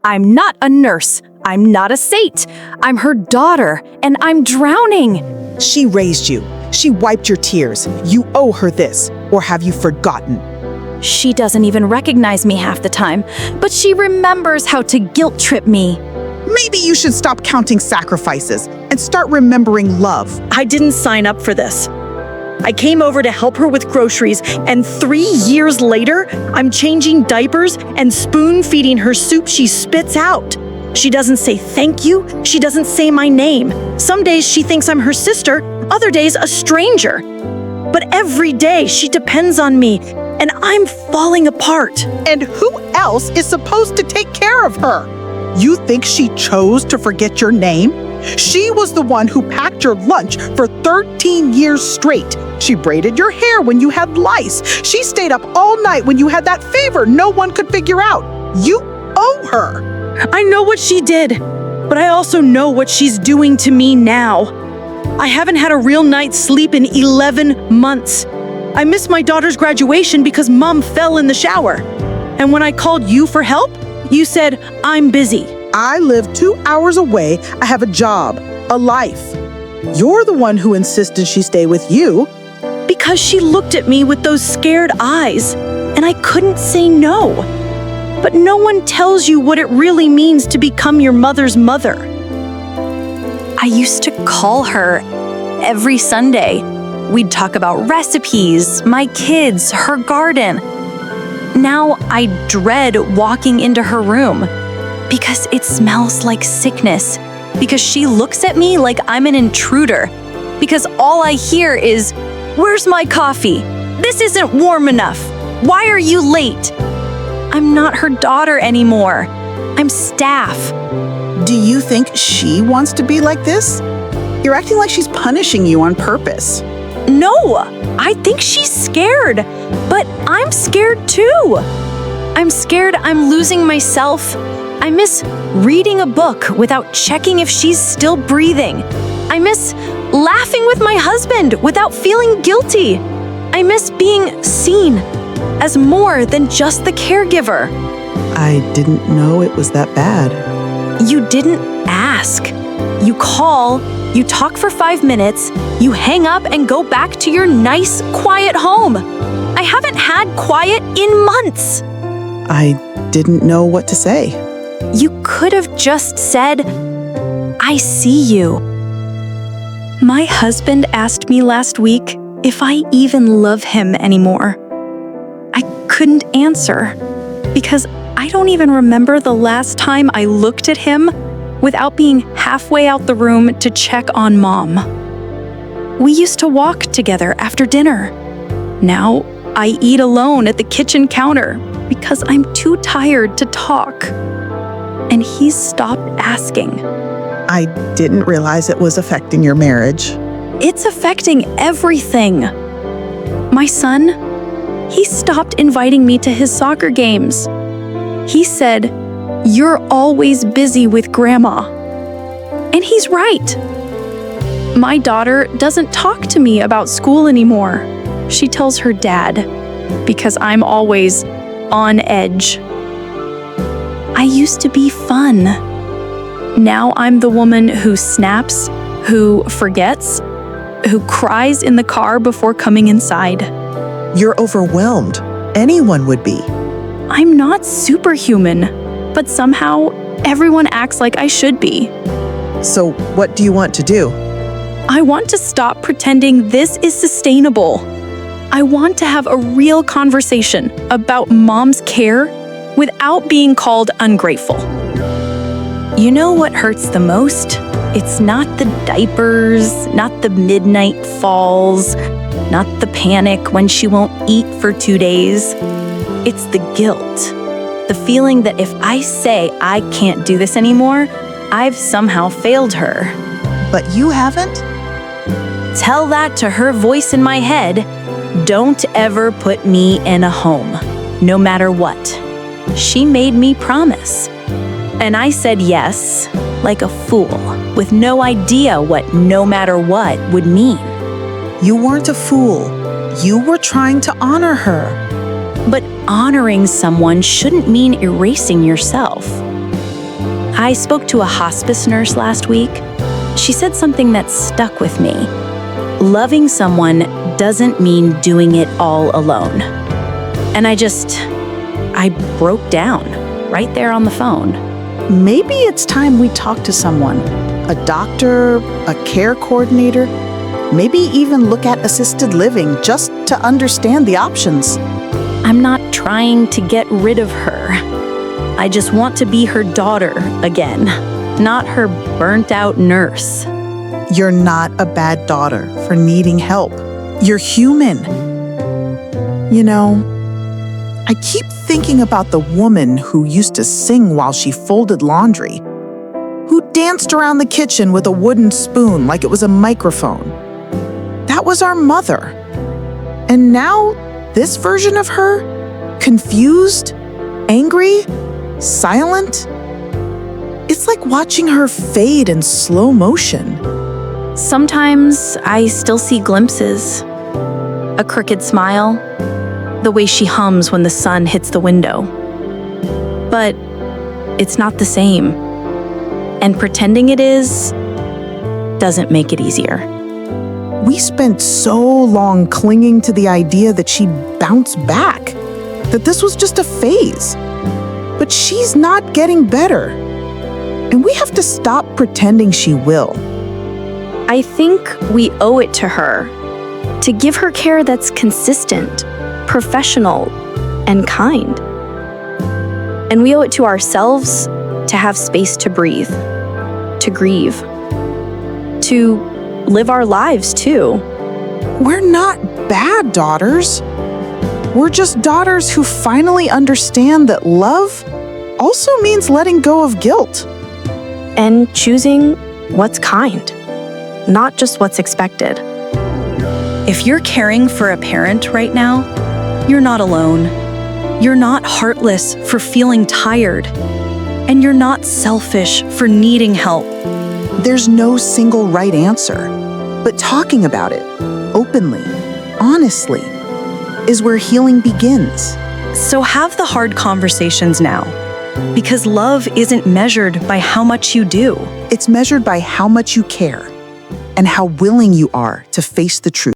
I'm not a nurse. I'm not a saint. I'm her daughter, and I'm drowning. She raised you. She wiped your tears. You owe her this, or have you forgotten? She doesn't even recognize me half the time, but she remembers how to guilt trip me. Maybe you should stop counting sacrifices and start remembering love. I didn't sign up for this. I came over to help her with groceries, and 3 years later, I'm changing diapers and spoon-feeding her soup she spits out. She doesn't say thank you. She doesn't say my name. Some days she thinks I'm her sister, other days a stranger. But every day she depends on me, and I'm falling apart. And who else is supposed to take care of her? You think she chose to forget your name? She was the one who packed your lunch for 13 years straight. She braided your hair when you had lice. She stayed up all night when you had that fever no one could figure out. You owe her. I know what she did, but I also know what she's doing to me now. I haven't had a real night's sleep in 11 months. I missed my daughter's graduation because Mom fell in the shower. And when I called you for help, you said, I'm busy. I live 2 hours away. I have a job, a life. You're the one who insisted she stay with you. Because she looked at me with those scared eyes, and I couldn't say no. But no one tells you what it really means to become your mother's mother. I used to call her every Sunday. We'd talk about recipes, my kids, her garden. Now I dread walking into her room because it smells like sickness, because she looks at me like I'm an intruder, because all I hear is, "Where's my coffee? This isn't warm enough. Why are you late?" I'm not her daughter anymore. I'm staff. Do you think she wants to be like this? You're acting like she's punishing you on purpose. No, I think she's scared, but I'm scared too. I'm scared I'm losing myself. I miss reading a book without checking if she's still breathing. I miss laughing with my husband without feeling guilty. I miss being seen as more than just the caregiver. I didn't know it was that bad. You didn't ask. You call, you talk for 5 minutes, you hang up and go back to your nice, quiet home. I haven't had quiet in months. I didn't know what to say. You could have just said, "I see you." My husband asked me last week if I even love him anymore. I couldn't answer because I don't even remember the last time I looked at him without being halfway out the room to check on Mom. We used to walk together after dinner. Now I eat alone at the kitchen counter because I'm too tired to talk. And he's stopped asking. I didn't realize it was affecting your marriage. It's affecting everything. My son, he stopped inviting me to his soccer games. He said, "You're always busy with Grandma." And he's right. My daughter doesn't talk to me about school anymore. She tells her dad because I'm always on edge. I used to be fun. Now I'm the woman who snaps, who forgets, who cries in the car before coming inside. You're overwhelmed. Anyone would be. I'm not superhuman, but somehow everyone acts like I should be. So what do you want to do? I want to stop pretending this is sustainable. I want to have a real conversation about Mom's care without being called ungrateful. You know what hurts the most? It's not the diapers, not the midnight falls, not the panic when she won't eat for 2 days. It's the guilt. The feeling that if I say I can't do this anymore, I've somehow failed her. But you haven't? Tell that to her voice in my head. Don't ever put me in a home, no matter what. She made me promise. And I said yes, like a fool, with no idea what no matter what would mean. You weren't a fool. You were trying to honor her. But honoring someone shouldn't mean erasing yourself. I spoke to a hospice nurse last week. She said something that stuck with me. Loving someone doesn't mean doing it all alone. And I broke down right there on the phone. Maybe it's time we talk to someone, a doctor, a care coordinator, maybe even look at assisted living just to understand the options. I'm not trying to get rid of her. I just want to be her daughter again, not her burnt-out nurse. You're not a bad daughter for needing help. You're human. You know, I keep thinking about the woman who used to sing while she folded laundry, who danced around the kitchen with a wooden spoon like it was a microphone. That was our mother. And now, this version of her, confused, angry, silent, it's like watching her fade in slow motion. Sometimes I still see glimpses. A crooked smile, the way she hums when the sun hits the window. But it's not the same. And pretending it is doesn't make it easier. We spent so long clinging to the idea that she'd bounce back, that this was just a phase. But she's not getting better. And we have to stop pretending she will. I think we owe it to her to give her care that's consistent, professional, and kind. And we owe it to ourselves to have space to breathe, to grieve, to live our lives too. We're not bad daughters. We're just daughters who finally understand that love also means letting go of guilt. And choosing what's kind, not just what's expected. If you're caring for a parent right now, you're not alone. You're not heartless for feeling tired. And you're not selfish for needing help. There's no single right answer, but talking about it openly, honestly, is where healing begins. So have the hard conversations now, because love isn't measured by how much you do. It's measured by how much you care and how willing you are to face the truth.